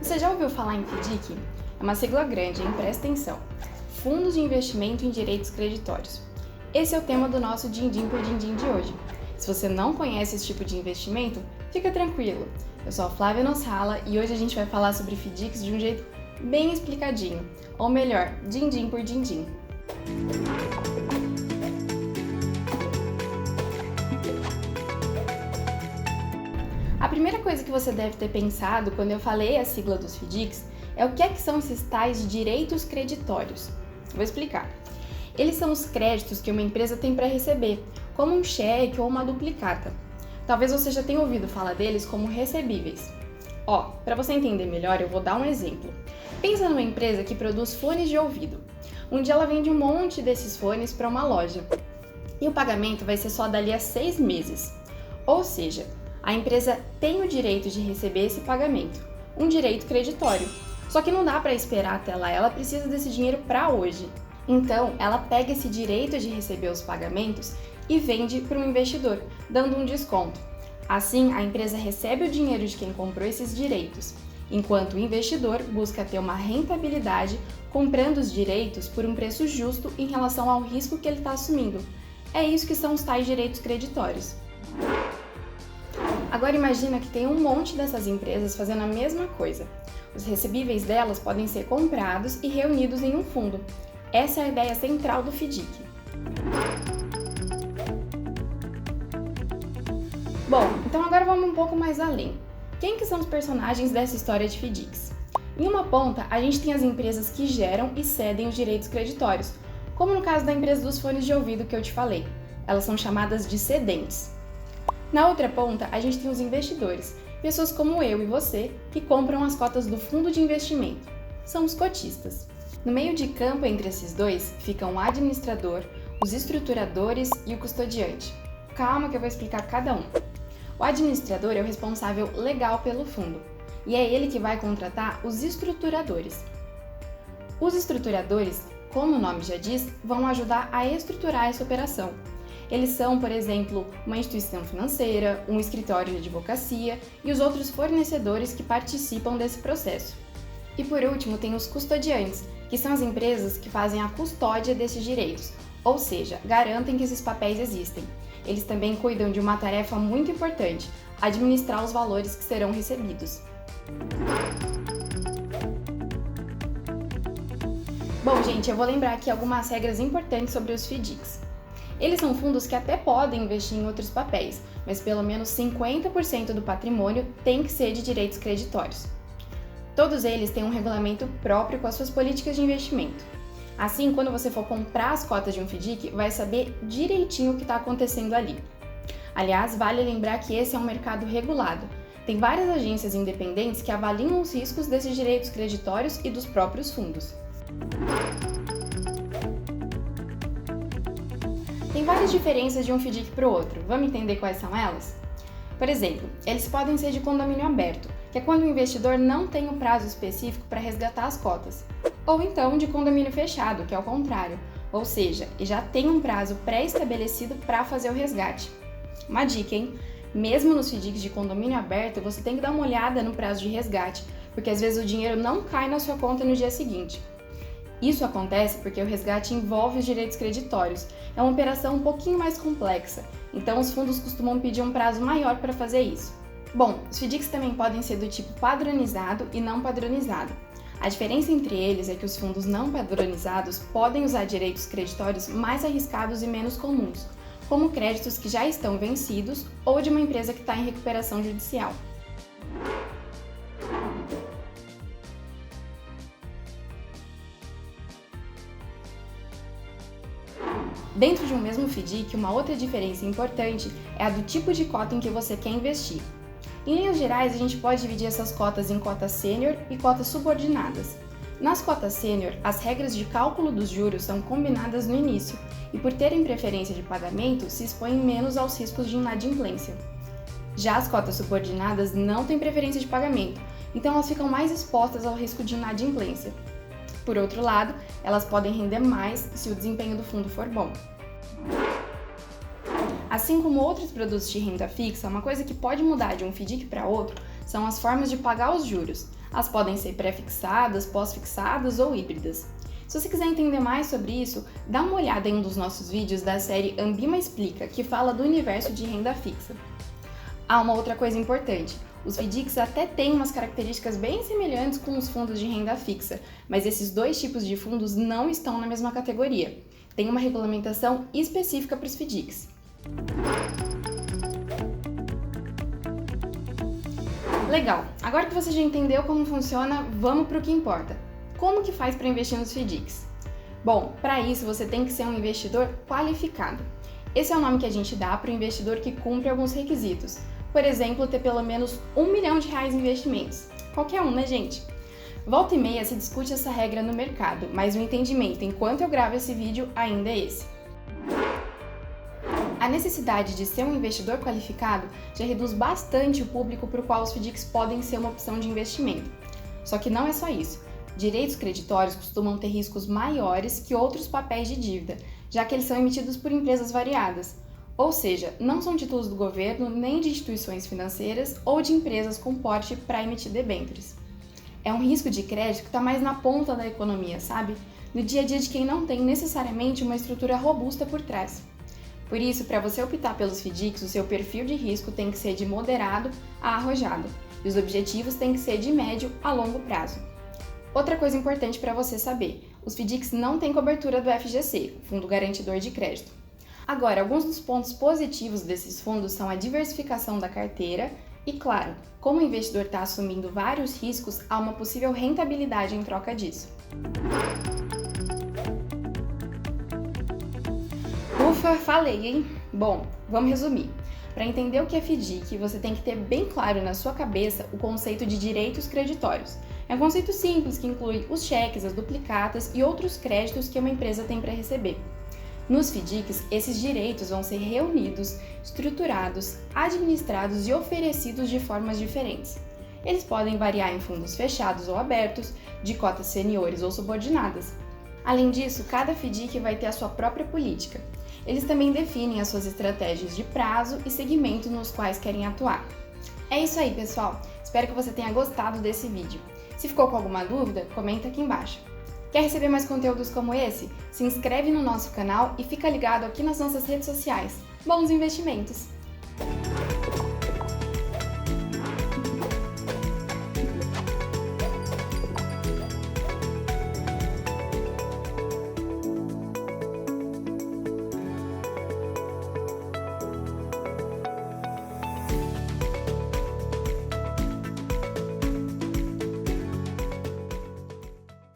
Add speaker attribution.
Speaker 1: Você já ouviu falar em FDIC? É uma sigla grande, hein? Presta atenção. Fundos de Investimento em Direitos Creditórios. Esse é o tema do nosso Din-Din por Din-Din de hoje. Se você não conhece esse tipo de investimento, fica tranquilo. Eu sou a Flávia Nossala e hoje a gente vai falar sobre FDICs de um jeito bem explicadinho. Ou melhor, Din-Din por Din-Din. A primeira coisa que você deve ter pensado quando eu falei a sigla dos FDICs é o que são esses tais direitos creditórios. Vou explicar. Eles são os créditos que uma empresa tem para receber, como um cheque ou uma duplicata. Talvez você já tenha ouvido falar deles como recebíveis. Para você entender melhor, eu vou dar um exemplo. Pensa numa empresa que produz fones de ouvido. Um dia ela vende um monte desses fones para uma loja. E o pagamento vai ser só dali a 6 meses. Ou seja, a empresa tem o direito de receber esse pagamento, um direito creditório. Só que não dá para esperar até lá, ela precisa desse dinheiro para hoje. Então, ela pega esse direito de receber os pagamentos e vende para um investidor, dando um desconto. Assim, a empresa recebe o dinheiro de quem comprou esses direitos, enquanto o investidor busca ter uma rentabilidade comprando os direitos por um preço justo em relação ao risco que ele está assumindo. É isso que são os tais direitos creditórios. Agora imagina que tem um monte dessas empresas fazendo a mesma coisa. Os recebíveis delas podem ser comprados e reunidos em um fundo. Essa é a ideia central do FDIC. Bom, então agora vamos um pouco mais além. Quem que são os personagens dessa história de FDICs? Em uma ponta, a gente tem as empresas que geram e cedem os direitos creditórios, como no caso da empresa dos fones de ouvido que eu te falei. Elas são chamadas de cedentes. Na outra ponta, a gente tem os investidores, pessoas como eu e você, que compram as cotas do fundo de investimento. São os cotistas. No meio de campo entre esses dois, ficam o administrador, os estruturadores e o custodiante. Calma que eu vou explicar cada um. O administrador é o responsável legal pelo fundo, e é ele que vai contratar os estruturadores. Os estruturadores, como o nome já diz, vão ajudar a estruturar essa operação. Eles são, por exemplo, uma instituição financeira, um escritório de advocacia e os outros fornecedores que participam desse processo. E por último, tem os custodiantes, que são as empresas que fazem a custódia desses direitos, ou seja, garantem que esses papéis existem. Eles também cuidam de uma tarefa muito importante, administrar os valores que serão recebidos. Bom, gente, eu vou lembrar aqui algumas regras importantes sobre os FDICs. Eles são fundos que até podem investir em outros papéis, mas pelo menos 50% do patrimônio tem que ser de direitos creditórios. Todos eles têm um regulamento próprio com as suas políticas de investimento. Assim, quando você for comprar as cotas de um FDIC, vai saber direitinho o que está acontecendo ali. Aliás, vale lembrar que esse é um mercado regulado. Tem várias agências independentes que avaliam os riscos desses direitos creditórios e dos próprios fundos. Tem várias diferenças de um FDIC para o outro. Vamos entender quais são elas? Por exemplo, eles podem ser de condomínio aberto, que é quando o investidor não tem um prazo específico para resgatar as cotas. Ou então de condomínio fechado, que é o contrário, ou seja, já tem um prazo pré-estabelecido para fazer o resgate. Uma dica, hein? Mesmo nos FDICs de condomínio aberto, você tem que dar uma olhada no prazo de resgate, porque às vezes o dinheiro não cai na sua conta no dia seguinte. Isso acontece porque o resgate envolve os direitos creditórios. É uma operação um pouquinho mais complexa, então os fundos costumam pedir um prazo maior para fazer isso. Bom, os FDICs também podem ser do tipo padronizado e não padronizado. A diferença entre eles é que os fundos não padronizados podem usar direitos creditórios mais arriscados e menos comuns, como créditos que já estão vencidos ou de uma empresa que está em recuperação judicial. Dentro de um mesmo FDIC, uma outra diferença importante é a do tipo de cota em que você quer investir. Em linhas gerais, a gente pode dividir essas cotas em cotas sênior e cotas subordinadas. Nas cotas sênior, as regras de cálculo dos juros são combinadas no início e, por terem preferência de pagamento, se expõem menos aos riscos de inadimplência. Já as cotas subordinadas não têm preferência de pagamento, então elas ficam mais expostas ao risco de inadimplência. Por outro lado, elas podem render mais se o desempenho do fundo for bom. Assim como outros produtos de renda fixa, uma coisa que pode mudar de um FDIC para outro são as formas de pagar os juros. Elas podem ser pré-fixadas, pós-fixadas ou híbridas. Se você quiser entender mais sobre isso, dá uma olhada em um dos nossos vídeos da série Ambima Explica, que fala do universo de renda fixa. Ah, uma outra coisa importante. Os FDICs até têm umas características bem semelhantes com os fundos de renda fixa, mas esses dois tipos de fundos não estão na mesma categoria. Tem uma regulamentação específica para os FDICs. Legal, agora que você já entendeu como funciona, vamos para o que importa. Como que faz para investir nos FDICs? Bom, para isso você tem que ser um investidor qualificado. Esse é o nome que a gente dá para o investidor que cumpre alguns requisitos. Por exemplo, ter pelo menos R$1 milhão em investimentos. Qualquer um, né, gente? Volta e meia se discute essa regra no mercado, mas o entendimento enquanto eu gravo esse vídeo ainda é esse. A necessidade de ser um investidor qualificado já reduz bastante o público para o qual os FDICs podem ser uma opção de investimento. Só que não é só isso. Direitos creditórios costumam ter riscos maiores que outros papéis de dívida, já que eles são emitidos por empresas variadas. Ou seja, não são títulos do governo, nem de instituições financeiras ou de empresas com porte para emitir debêntures. É um risco de crédito que está mais na ponta da economia, sabe? No dia a dia de quem não tem necessariamente uma estrutura robusta por trás. Por isso, para você optar pelos FDICs, o seu perfil de risco tem que ser de moderado a arrojado, e os objetivos têm que ser de médio a longo prazo. Outra coisa importante para você saber, os FDICs não têm cobertura do FGC, Fundo Garantidor de Crédito. Agora, alguns dos pontos positivos desses fundos são a diversificação da carteira e, claro, como o investidor está assumindo vários riscos, há uma possível rentabilidade em troca disso. Ufa, falei, hein? Bom, vamos resumir. Para entender o que é FDIC, você tem que ter bem claro na sua cabeça o conceito de direitos creditórios. É um conceito simples que inclui os cheques, as duplicatas e outros créditos que uma empresa tem para receber. Nos FDICs, esses direitos vão ser reunidos, estruturados, administrados e oferecidos de formas diferentes. Eles podem variar em fundos fechados ou abertos, de cotas seniores ou subordinadas. Além disso, cada FDIC vai ter a sua própria política. Eles também definem as suas estratégias de prazo e segmentos nos quais querem atuar. É isso aí, pessoal! Espero que você tenha gostado desse vídeo. Se ficou com alguma dúvida, comenta aqui embaixo. Quer receber mais conteúdos como esse? Se inscreve no nosso canal e fica ligado aqui nas nossas redes sociais. Bons investimentos!